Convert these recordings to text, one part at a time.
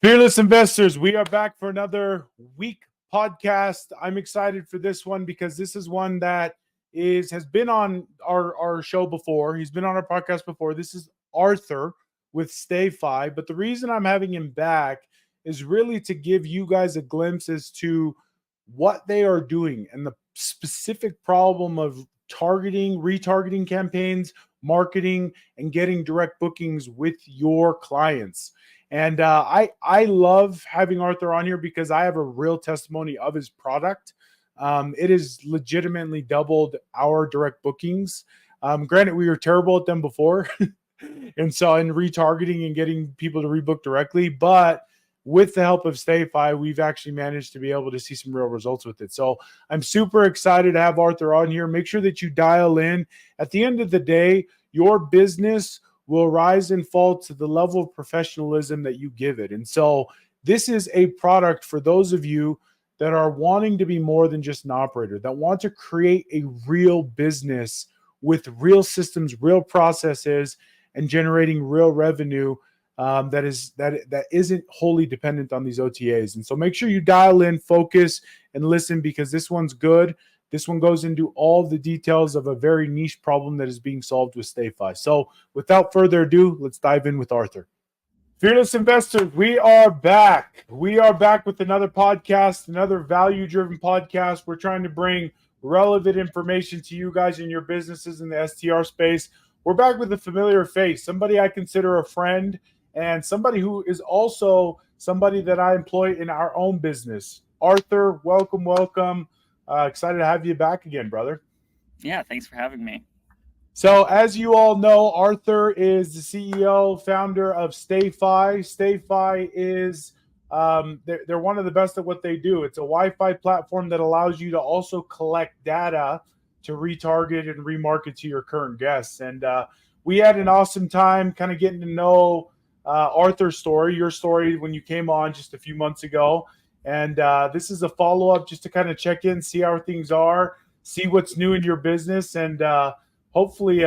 Fearless investors, we are back for another week podcast. I'm excited for this one because this is one that has been on our show before. He's been on our podcast before. This is Arthur with Stayfi. But the reason I'm having him back is really to give you guys a glimpse as to what they are doing and the specific problem of targeting, retargeting campaigns, marketing, and getting direct bookings with your clients. And I love having Arthur on here because I have a real testimony of his product. It has legitimately doubled our direct bookings. Granted, we were terrible at them before, and so in retargeting and getting people to rebook directly, but with the help of Stayfi, we've actually managed to be able to see some real results with it. So I'm super excited to have Arthur on here. Make sure that you dial in. At the end of the day, your business will rise and fall to the level of professionalism that you give it. And so this is a product for those of you that are wanting to be more than just an operator, that want to create a real business with real systems, real processes, and generating real revenue that isn't wholly dependent on these OTAs. And so make sure you dial in, focus, and listen, because this one's good. This one goes into all the details of a very niche problem that is being solved with Stayfi. So without further ado, let's dive in with Arthur. Fearless investors, we are back. We are back with another podcast, another value-driven podcast. We're trying to bring relevant information to you guys in your businesses in the STR space. We're back with a familiar face, somebody I consider a friend, and somebody who is also somebody that I employ in our own business. Arthur, welcome. Excited to have you back again, brother. Yeah, thanks for having me. So as you all know, Arthur is the CEO, founder of Stayfi. Stayfi is, they're one of the best at what they do. It's a Wi-Fi platform that allows you to also collect data to retarget and remarket to your current guests. And we had an awesome time kind of getting to know Arthur's story, your story when you came on just a few months ago. And this is a follow-up just to kind of check in, see how things are, see what's new in your business, and hopefully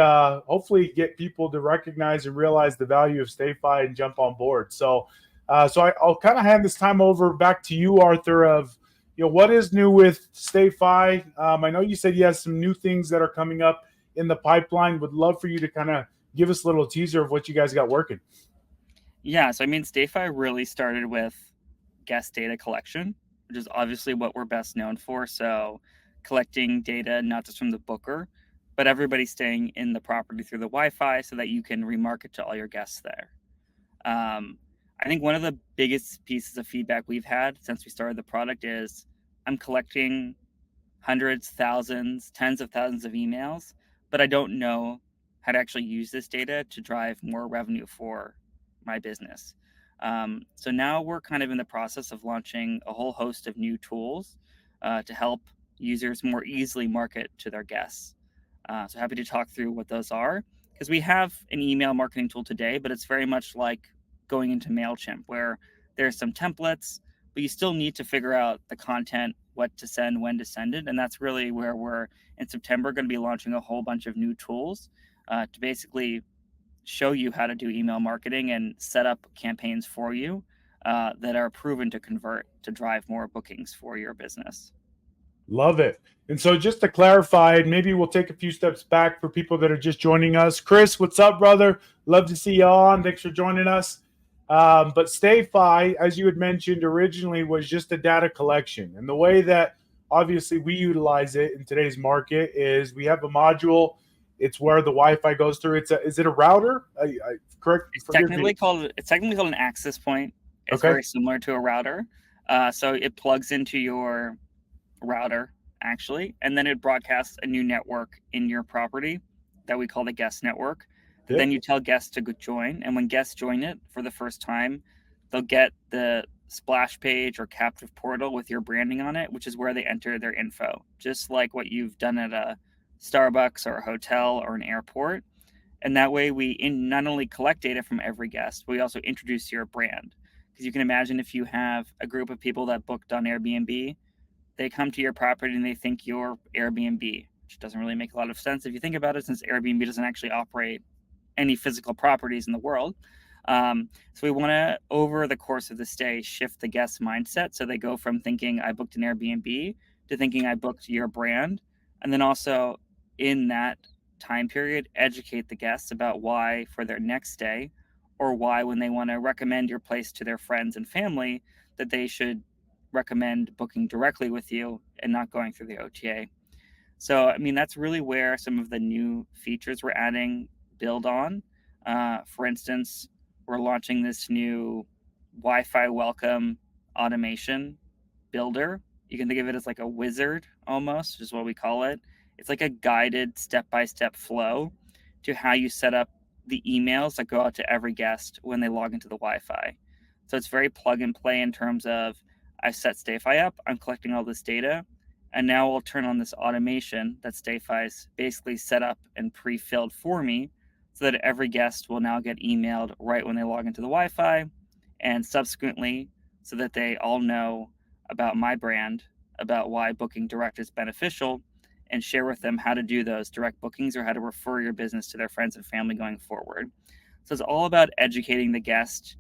get people to recognize and realize the value of Stayfi and jump on board. So I'll kind of hand this time over back to you, Arthur, of what is new with Stayfi. I know you said you have some new things that are coming up in the pipeline. Would love for you to kind of give us a little teaser of what you guys got working. Yeah, so Stayfi really started with guest data collection, which is obviously what we're best known for. So collecting data, not just from the booker, but everybody staying in the property through the Wi-Fi so that you can remarket to all your guests there. I think one of the biggest pieces of feedback we've had since we started the product is I'm collecting hundreds, thousands, tens of thousands of emails, but I don't know how to actually use this data to drive more revenue for my business. So now we're kind of in the process of launching a whole host of new tools to help users more easily market to their guests. So happy to talk through what those are, because we have an email marketing tool today, but it's very much like going into MailChimp, where there's some templates, but you still need to figure out the content, what to send, when to send it. And that's really where we're in September going to be launching a whole bunch of new tools to basically show you how to do email marketing and set up campaigns for you that are proven to convert to drive more bookings for your business. Love it. And so just to clarify, maybe we'll take a few steps back for people that are just joining us. Chris, what's up, brother? Love to see you on. Thanks for joining us. But Stayfi, as you had mentioned originally, was just a data collection. And the way that obviously we utilize it in today's market is we have a module. It's where the Wi-Fi goes through. Is it a router? Correct. It's technically called an access point. It's very similar to a router. So it plugs into your router actually, and then it broadcasts a new network in your property that we call the guest network. Yep. Then you tell guests to join, and when guests join it for the first time, they'll get the splash page or captive portal with your branding on it, which is where they enter their info, just like what you've done at a Starbucks or a hotel or an airport. And that way we not only collect data from every guest, but we also introduce your brand. Because you can imagine if you have a group of people that booked on Airbnb, they come to your property and they think you're Airbnb, which doesn't really make a lot of sense if you think about it, since Airbnb doesn't actually operate any physical properties in the world. So we want to, over the course of the stay, shift the guest mindset so they go from thinking I booked an Airbnb to thinking I booked your brand, and then also in that time period educate the guests about why for their next stay, or why when they want to recommend your place to their friends and family, that they should recommend booking directly with you and not going through the OTA. So, I mean, that's really where some of the new features we're adding build on. For instance, we're launching this new Wi-Fi welcome automation builder. You can think of it as like a wizard almost, is what we call it. It's like a guided step-by-step flow to how you set up the emails that go out to every guest when they log into the Wi-Fi. So it's very plug and play in terms of I set Stayfi up, I'm collecting all this data, and now I'll turn on this automation that Stayfi's basically set up and pre-filled for me so that every guest will now get emailed right when they log into the Wi-Fi, and subsequently so that they all know about my brand, about why booking direct is beneficial, and share with them how to do those direct bookings or how to refer your business to their friends and family going forward. So it's all about educating the guest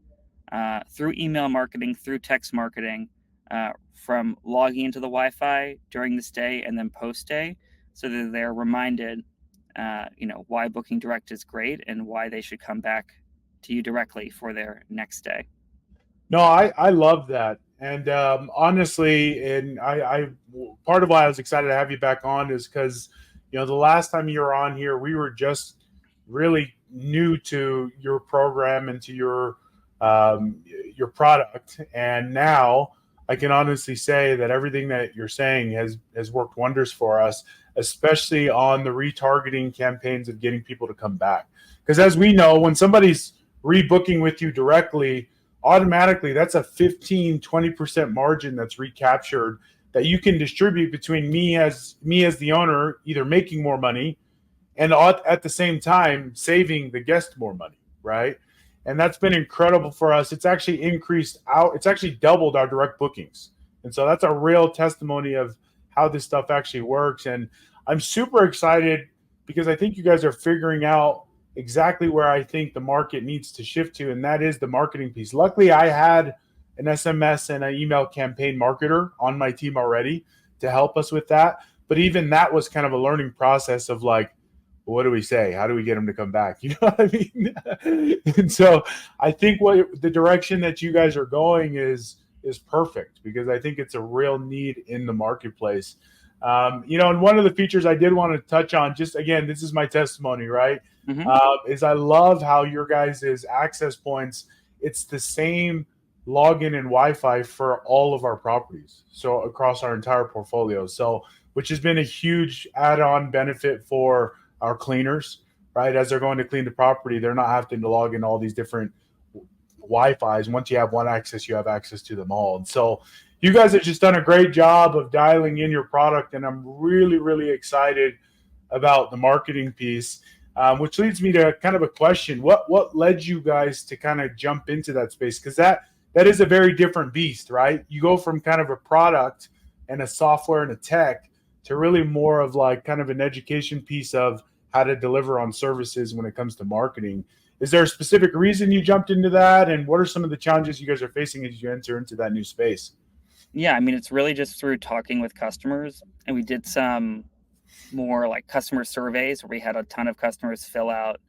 through email marketing, through text marketing, from logging into the Wi-Fi during the stay and then post-stay, so that they're reminded, why booking direct is great and why they should come back to you directly for their next stay. No, I love that. And honestly, and I part of why I was excited to have you back on is because, the last time you were on here, we were just really new to your program and to your product. And now I can honestly say that everything that you're saying has worked wonders for us, especially on the retargeting campaigns of getting people to come back. Because as we know, when somebody's rebooking with you directly, automatically that's a 15-20% margin that's recaptured that you can distribute between me as the owner, either making more money and at the same time saving the guest more money, right? And that's been incredible for us. It's actually it's actually doubled our direct bookings. And so that's a real testimony of how this stuff actually works. And I'm super excited because I think you guys are figuring out exactly where I think the market needs to shift to, and that is the marketing piece. Luckily, I had an SMS and an email campaign marketer on my team already to help us with that. But even that was kind of a learning process of like, what do we say? How do we get them to come back? You know what I mean? And so I think what the direction that you guys are going is perfect, because I think it's a real need in the marketplace. And one of the features I did want to touch on, just again, this is my testimony, right? Mm-hmm. Is I love how your guys' access points, it's the same login and Wi-Fi for all of our properties. So across our entire portfolio. So, which has been a huge add-on benefit for our cleaners, right? As they're going to clean the property, they're not having to log in all these different Wi-Fis. Once you have one access, you have access to them all. And so you guys have just done a great job of dialing in your product, and I'm really, really excited about the marketing piece, which leads me to kind of a question. What led you guys to kind of jump into that space? Because that is a very different beast, right? You go from kind of a product and a software and a tech to really more of like kind of an education piece of how to deliver on services when it comes to marketing. Is there a specific reason you jumped into that? And what are some of the challenges you guys are facing as you enter into that new space? Yeah, I mean, it's really just through talking with customers. And we did some more like customer surveys where we had a ton of customers fill out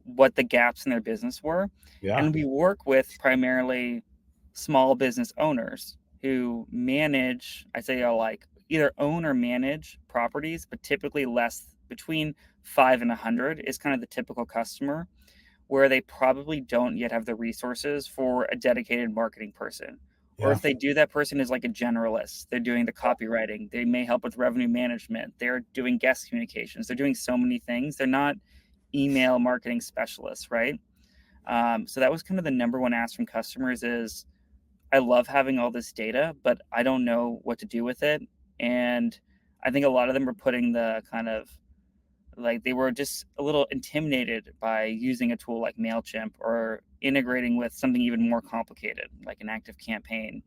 what the gaps in their business were. Yeah. And we work with primarily small business owners who manage, I say, like either own or manage properties, but typically less, between 5 and 100 is kind of the typical customer, where they probably don't yet have the resources for a dedicated marketing person. Or Yeah. if they do, that person is like a generalist. They're doing the copywriting. They may help with revenue management. They're doing guest communications. They're doing so many things. They're not email marketing specialists, right? So that was kind of the number one ask from customers is, I love having all this data, but I don't know what to do with it. And I think a lot of them are putting the kind of like they were just a little intimidated by using a tool like MailChimp or integrating with something even more complicated like an active campaign.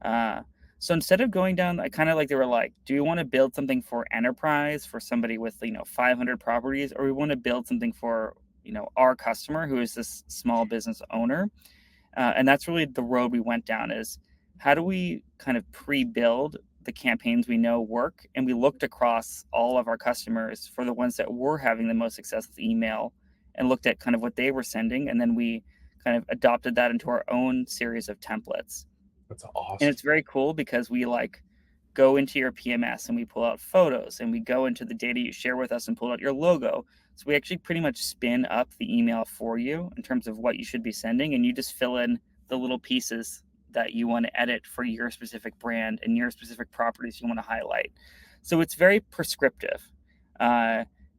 So instead of going down, I kind of like they were like, do you want to build something for enterprise for somebody with 500 properties, or we want to build something for our customer, who is this small business owner. And that's really the road we went down, is how do we kind of pre-build the campaigns we know work? And we looked across all of our customers for the ones that were having the most success with email and looked at kind of what they were sending. And then we kind of adopted that into our own series of templates. That's And awesome. it's very cool because we go into your PMS and we pull out photos, and we go into the data you share with us and pull out your logo. So we actually pretty much spin up the email for you in terms of what you should be sending, and you just fill in the little pieces that you want to edit for your specific brand and your specific properties you want to highlight. So it's very prescriptive,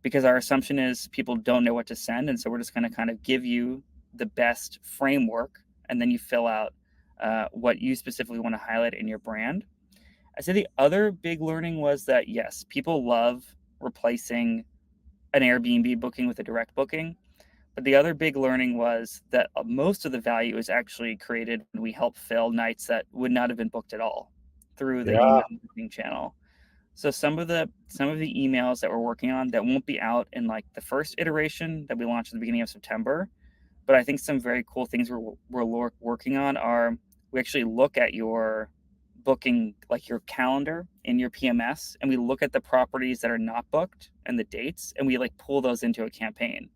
because our assumption is people don't know what to send, and so we're just going to kind of give you the best framework, and then you fill out what you specifically want to highlight in your brand. I'd say the other big learning was that, yes, people love replacing an Airbnb booking with a direct booking. But the other big learning was that most of the value is actually created when we help fill nights that would not have been booked at all through the Yeah. email booking channel. So some of the emails that we're working on that won't be out in like the first iteration that we launched at the beginning of September, but I think some very cool things we're working on are, we actually look at your booking, like your calendar in your PMS, and we look at the properties that are not booked and the dates, and we like pull those into a campaign.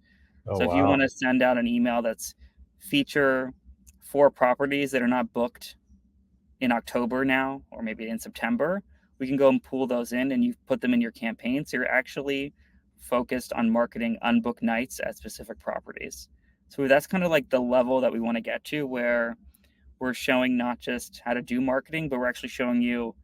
Oh, So if you wow. want to send out an email that's feature 4 properties that are not booked in October now, or maybe in September, we can go and pull those in, and you put them in your campaign. So you're actually focused on marketing unbooked nights at specific properties. So that's kind of like the level that we want to get to, where we're showing not just how to do marketing, but we're actually showing you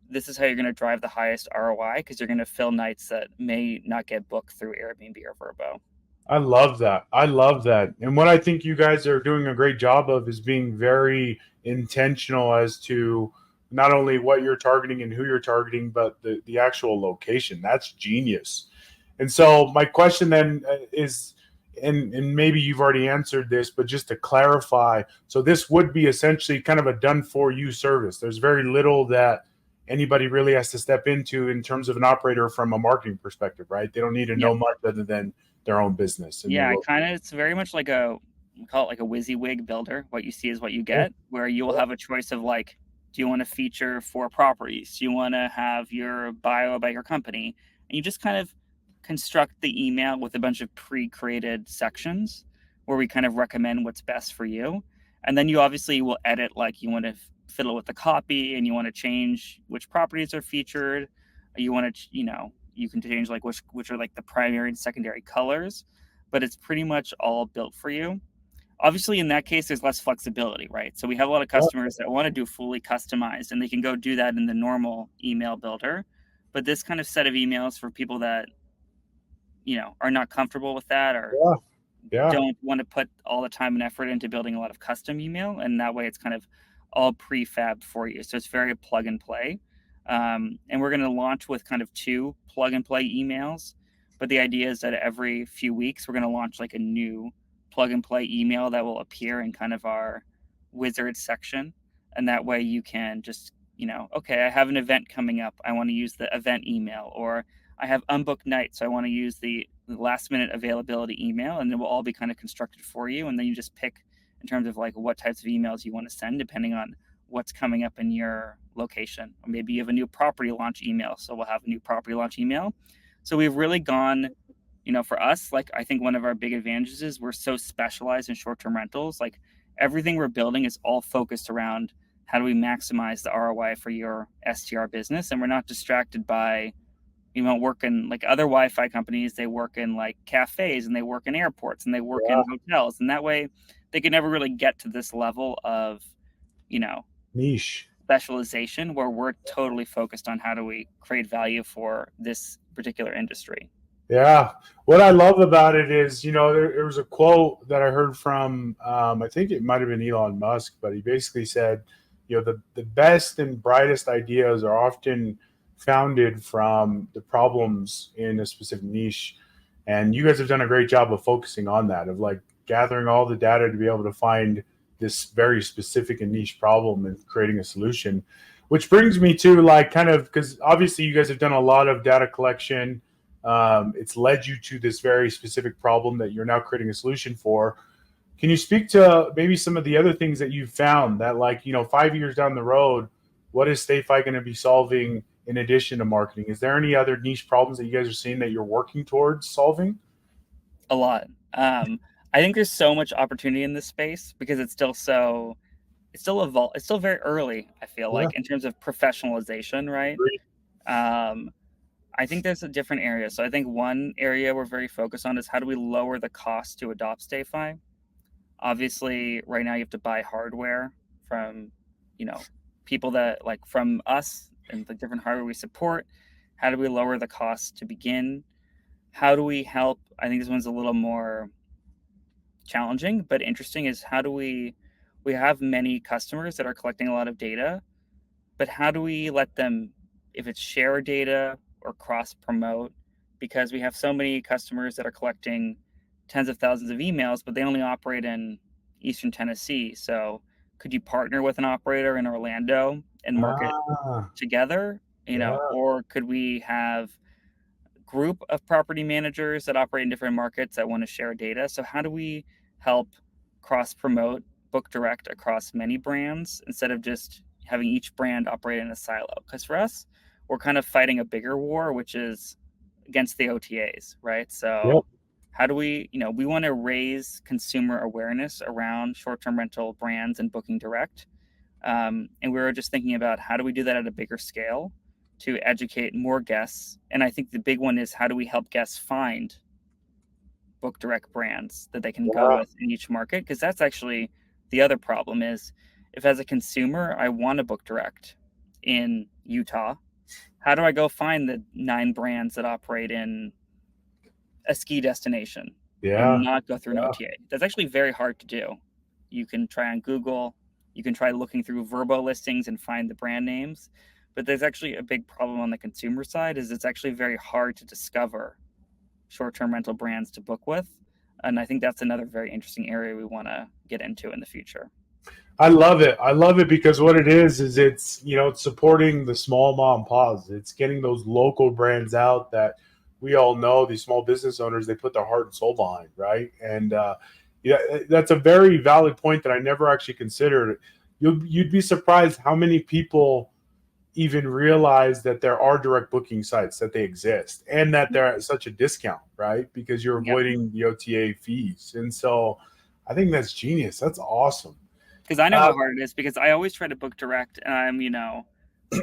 this is how you're going to drive the highest ROI, because you're going to fill nights that may not get booked through Airbnb or Vrbo. I love that. I love that. And what I think you guys are doing a great job of is being very intentional as to not only what you're targeting and who you're targeting, but the actual location. That's genius. And so my question then is, and maybe you've already answered this, but just to clarify, so this would be essentially kind of a done for you service. There's very little that anybody really has to step into in terms of an operator from a marketing perspective, right? They don't need to Yeah. know much other than their own business. Yeah, it's very much like we call it like a WYSIWYG builder. What you see is what you get, where you'll have a choice of like, do you want to feature 4 properties? Do you want to have your bio about your company? And you just kind of construct the email with a bunch of pre-created sections where we kind of recommend what's best for you. And then you obviously will edit, like you want to fiddle with the copy, and you want to change which properties are featured. You want to, you can change like which are like the primary and secondary colors, but it's pretty much all built for you. Obviously, in that case, there's less flexibility, right? So we have a lot of customers that want to do fully customized, and they can go do that in the normal email builder. But this kind of set of emails for people that, are not comfortable with that, or don't want to put all the time and effort into building a lot of custom email, and that way it's kind of all prefabbed for you. So it's very plug and play. And we're going to launch with kind of 2 plug and play emails. But the idea is that every few weeks, we're going to launch like a new plug and play email that will appear in kind of our wizard section. And that way you can just, okay, I have an event coming up, I want to use the event email, or I have unbooked nights, so I want to use the last minute availability email, and it will all be kind of constructed for you. And then you just pick in terms of like what types of emails you want to send, depending on what's coming up in your location. Or maybe you have a new property launch email, so we'll have a new property launch email. So we've really gone, for us, like I think one of our big advantages is we're so specialized in short-term rentals. Like everything we're building is all focused around how do we maximize the ROI for your STR business, and we're not distracted by, work in like other Wi-Fi companies. They work in like cafes, and they work in airports, and they work in hotels, and that way they can never really get to this level of, niche specialization, where we're totally focused on how do we create value for this particular industry. Yeah. What I love about it is, there was a quote that I heard from, I think it might have been Elon Musk, but he basically said, the best and brightest ideas are often founded from the problems in a specific niche. And you guys have done a great job of focusing on that, of like gathering all the data to be able to find this very specific and niche problem and creating a solution, which brings me to like kind of, because obviously you guys have done a lot of data collection. It's led you to this very specific problem that you're now creating a solution for. Can you speak to maybe some of the other things that you've found that, like, 5 years down the road, what is Stayfi going to be solving in addition to marketing? Is there any other niche problems that you guys are seeing that you're working towards solving? A lot. I think there's so much opportunity in this space because it's still it's still very early, I feel Yeah. like, in terms of professionalization, right? Great. Um, I think there's a different area. So I think one area we're very focused on is how do we lower the cost to adopt Stayfi? Obviously, right now you have to buy hardware from, you know, people that like from us and the different hardware we support. How do we lower the cost to begin? How do we help? I think this one's a little more challenging but interesting is how do we have many customers that are collecting a lot of data, but how do we let them, if it's share data or cross promote, because we have so many customers that are collecting tens of thousands of emails but they only operate in Eastern Tennessee. So could you partner with an operator in Orlando and market Ah, together, yeah, or could we have group of property managers that operate in different markets that want to share data? So how do we help cross promote book direct across many brands instead of just having each brand operate in a silo? Because for us, we're kind of fighting a bigger war, which is against the OTAs, right? yep, So how do we, we want to raise consumer awareness around short-term rental brands and booking direct. And we were just thinking about how do we do that at a bigger scale to educate more guests. And I think the big one is how do we help guests find book direct brands that they can go yeah, with in each market? Because that's actually the other problem is if as a consumer I want to book direct in Utah, how do I go find the 9 brands that operate in a ski destination and yeah, not go through an yeah. OTA? That's actually very hard to do. You can try on Google, you can try looking through Verbo listings and find the brand names, but there's actually a big problem on the consumer side is it's actually very hard to discover short-term rental brands to book with. And I think that's another very interesting area we want to get into in the future. I love it. I love it because what it is it's it's supporting the small mom pods. It's getting those local brands out that we all know. These small business owners, they put their heart and soul behind, right? And yeah, that's a very valid point that I never actually considered. You'd be surprised how many people even realize that there are direct booking sites, that they exist, and that they're at such a discount, right? Because you're Yep. avoiding the OTA fees. And so I think that's genius. That's awesome. Because I know Uh, how hard it is because I always try to book direct and I'm,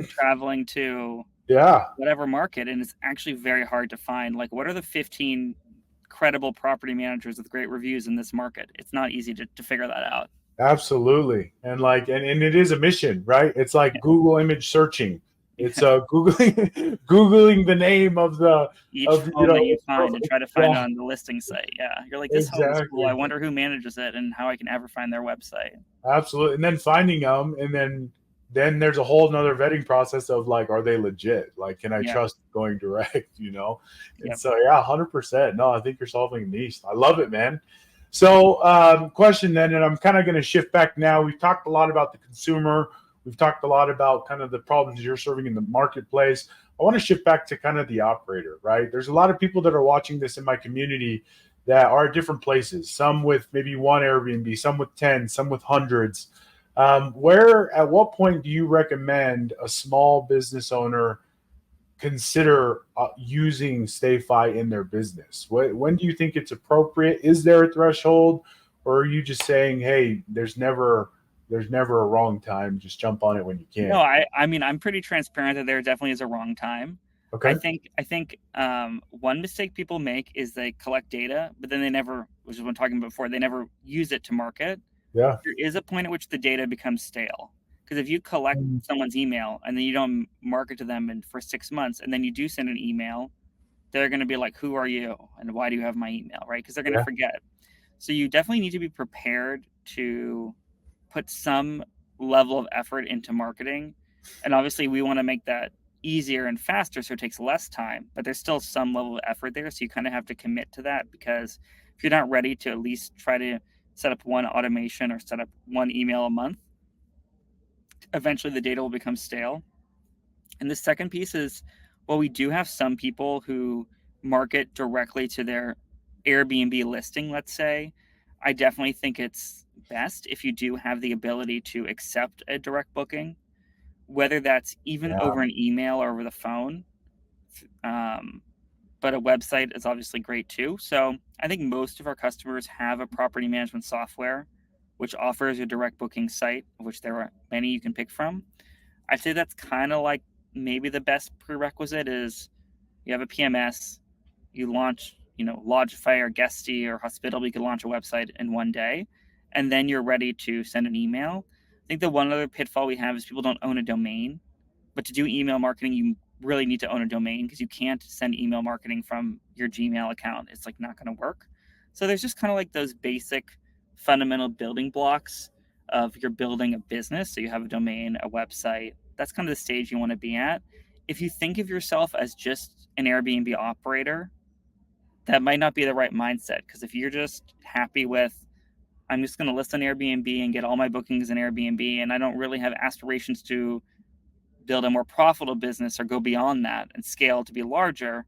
traveling to yeah, whatever market and it's actually very hard to find like what are the 15 credible property managers with great reviews in this market. It's not easy to figure that out. absolutely. And like, and it is a mission, right? It's like Google image searching. It's Yeah. Googling Googling the name of the Each of home that you find and try to find it yeah, on the listing site. Yeah, you're like, this home is cool. I exactly. wonder who manages it and how I can ever find their website. Absolutely. And then finding them, and then there's a whole nother vetting process of like, are they legit? Like, can I Yeah, trust going direct? And yep. so yeah, 100%. No, I think you're solving a niche. I love it, man. So question then, and I'm kind of going to shift back now. We've talked a lot about the consumer. We've talked a lot about kind of the problems you're serving in the marketplace. I want to shift back to kind of the operator, right? There's a lot of people that are watching this in my community that are at different places, some with maybe one Airbnb, some with 10, some with hundreds. Where, at what point do you recommend a small business owner consider using Stayfi in their business? When do you think it's appropriate? Is there a threshold, or are you just saying, hey, there's never a wrong time. Just jump on it when you No, can. I mean I'm pretty transparent that there definitely is a wrong time. Okay. I think one mistake people make is they collect data, but then they never, which is what I'm talking about before, they never use it to market. Yeah. There is a point at which the data becomes stale. Because if you collect Mm, someone's email and then you don't market to them for 6 months, and then you do send an email, they're going to be like, "Who are you? And why do you have my email?" Right? Because they're going to yeah. forget. So you definitely need to be prepared to put some level of effort into marketing. And obviously, we want to make that easier and faster so it takes less time, but there's still some level of effort there. So you kind of have to commit to that because if you're not ready to at least try to set up one automation or set up one email a month, eventually the data will become stale. And the second piece is, well, we do have some people who market directly to their Airbnb listing, let's say, I definitely think it's best if you do have the ability to accept a direct booking, whether that's even Yeah. over an email or over the phone. But a website is obviously great too. So I think most of our customers have a property management software which offers a direct booking site, of which there are many you can pick from. I'd say that's kind of like maybe the best prerequisite is you have a PMS, you launch, Lodgify or Guesty or Hospitable, you could launch a website in one day, and then you're ready to send an email. I think the one other pitfall we have is people don't own a domain. But to do email marketing, you really need to own a domain because you can't send email marketing from your Gmail account. It's like not going to work. So there's just kind of like those basic fundamental building blocks of you're building a business. So you have a domain, a website. That's kind of the stage you want to be at. If you think of yourself as just an Airbnb operator, that might not be the right mindset, because if you're just happy with, I'm just going to list on Airbnb and get all my bookings in Airbnb, and I don't really have aspirations to build a more profitable business or go beyond that and scale to be larger,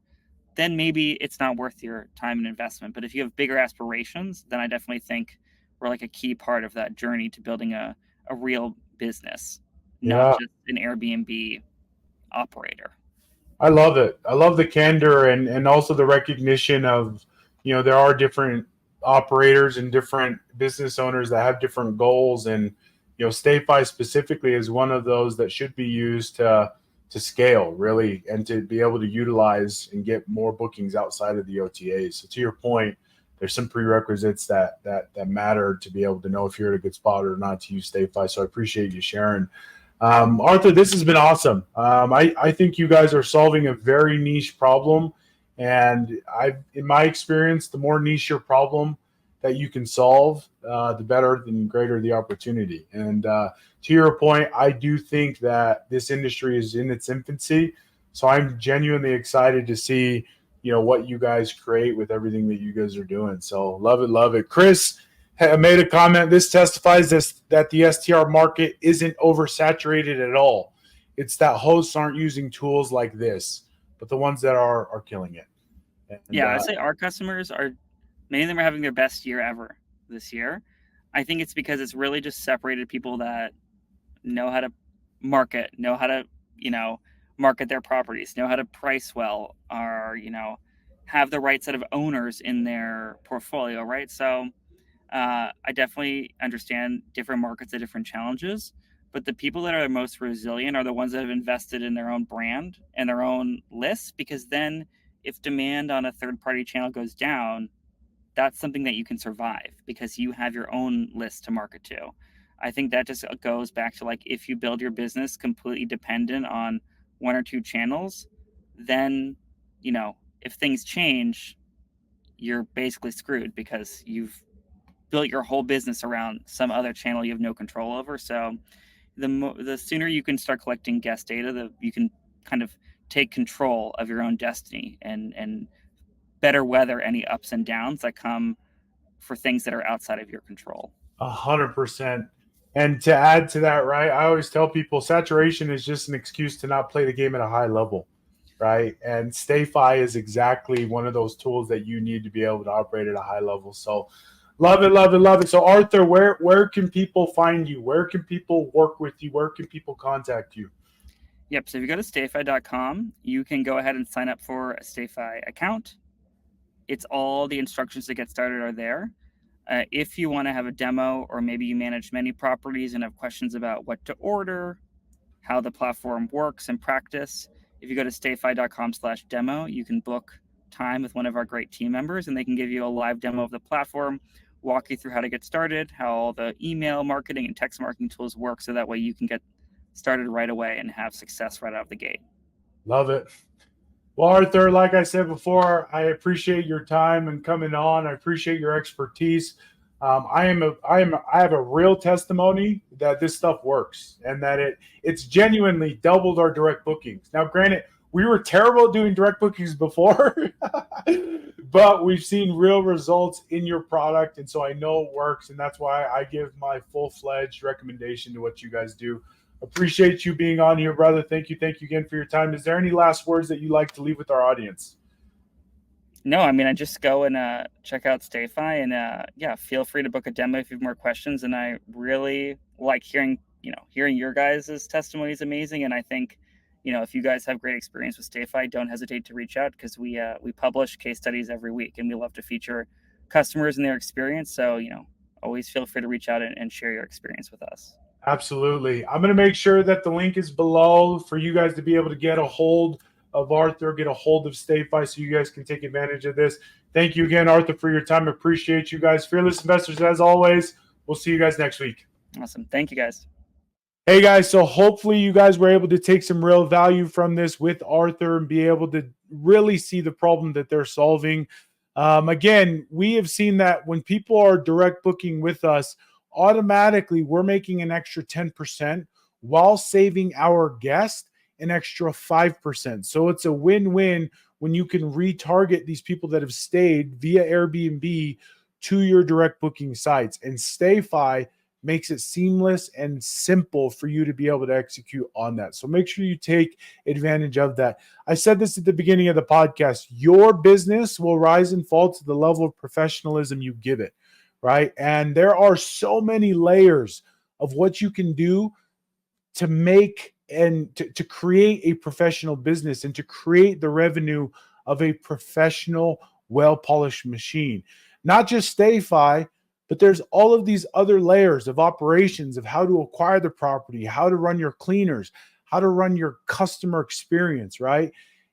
then maybe it's not worth your time and investment. But if you have bigger aspirations, then I definitely think we're like a key part of that journey to building a real business, not Yeah. just an Airbnb operator. I love it. I love the candor and also the recognition of, there are different operators and different business owners that have different goals. And, Stayfi specifically is one of those that should be used to scale really and to be able to utilize and get more bookings outside of the OTAs. So to your point, there's some prerequisites that matter to be able to know if you're at a good spot or not to use Stayfi. So I appreciate you sharing. Arthur, this has been awesome. I think you guys are solving a very niche problem. And in my experience, the more niche your problem that you can solve, the better and greater the opportunity. And to your point, I do think that this industry is in its infancy. So I'm genuinely excited to see, what you guys create with everything that you guys are doing. So love it, love it. Chris made a comment. This testifies that the STR market isn't oversaturated at all. It's that hosts aren't using tools like this, but the ones that are killing it. And, Yeah, I'd say our customers are, many of them are having their best year ever this year. I think it's because it's really just separated people that know how to market, know how to, market their properties, know how to price well, or, have the right set of owners in their portfolio, right? So I definitely understand different markets have different challenges, but the people that are the most resilient are the ones that have invested in their own brand and their own lists, because then if demand on a third party channel goes down, that's something that you can survive because you have your own list to market to. I think that just goes back to like, if you build your business completely dependent on one or two channels, then, if things change, you're basically screwed because you've built your whole business around some other channel you have no control over. So the sooner you can start collecting guest data, you can kind of take control of your own destiny and better weather any ups and downs that come for things that are outside of your control. 100%. And to add to that, right, I always tell people saturation is just an excuse to not play the game at a high level, right? And Stayfi is exactly one of those tools that you need to be able to operate at a high level. So love it, love it, love it. So Arthur, where can people find you? Where can people work with you? Where can people contact you? Yep. So if you go to stayfi.com, you can go ahead and sign up for a Stayfi account. It's all the instructions to get started are there. If you want to have a demo, or maybe you manage many properties and have questions about what to order, how the platform works in practice, if you go to stayfi.com/demo, you can book time with one of our great team members, and they can give you a live demo of the platform, walk you through how to get started, how all the email marketing and text marketing tools work, so that way you can get started right away and have success right out of the gate. Love it. Well, Arthur, like I said before, I appreciate your time and coming on. I appreciate your expertise. I have a real testimony that this stuff works and that it's genuinely doubled our direct bookings. Now, granted, we were terrible at doing direct bookings before, but we've seen real results in your product, and so I know it works, and that's why I give my full-fledged recommendation to what you guys do. Appreciate you being on here, brother. Thank you again for your time. Is there any last words that you'd like to leave with our audience? No, I mean, I just go and check out Stayfi, and yeah, feel free to book a demo if you have more questions. And I really like hearing your guys' testimony is amazing. And I think, if you guys have great experience with Stayfi, don't hesitate to reach out, because we publish case studies every week, and we love to feature customers and their experience. So always feel free to reach out and share your experience with us. Absolutely. I'm going to make sure that the link is below for you guys to be able to get a hold of Arthur, get a hold of Stayfi, so you guys can take advantage of this. Thank you again, Arthur, for your time. Appreciate you guys. Fearless investors, as always. We'll see you guys next week. Awesome. Thank you, guys. Hey, guys. So hopefully you guys were able to take some real value from this with Arthur and be able to really see the problem that they're solving. Again, we have seen that when people are direct booking with us, automatically we're making an extra 10% while saving our guest an extra 5%. So it's a win-win when you can retarget these people that have stayed via Airbnb to your direct booking sites. And Stayfi makes it seamless and simple for you to be able to execute on that. So make sure you take advantage of that. I said this at the beginning of the podcast. Your business will rise and fall to the level of professionalism you give it, right? And there are so many layers of what you can do to make and to create a professional business and to create the revenue of a professional, well-polished machine. Not just Stayfi, but there's all of these other layers of operations of how to acquire the property, how to run your cleaners, how to run your customer experience, right?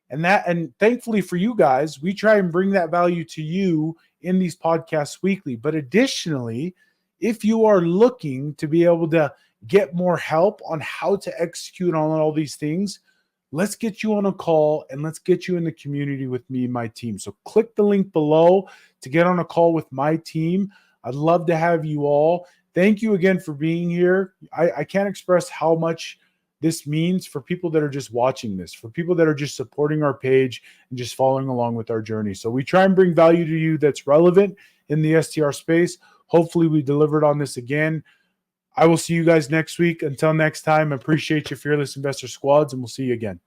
And thankfully for you guys, we try and bring that value to you in these podcasts weekly. But additionally, if you are looking to be able to get more help on how to execute on all these things, let's get you on a call and let's get you in the community with me and my team. So click the link below to get on a call with my team. I'd love to have you all. Thank you again for being here. I can't express how much this means for people that are just watching this, for people that are just supporting our page and just following along with our journey. So we try and bring value to you that's relevant in the STR space. Hopefully we delivered on this again. I will see you guys next week. Until next time, appreciate your Fearless Investor Squads, and we'll see you again.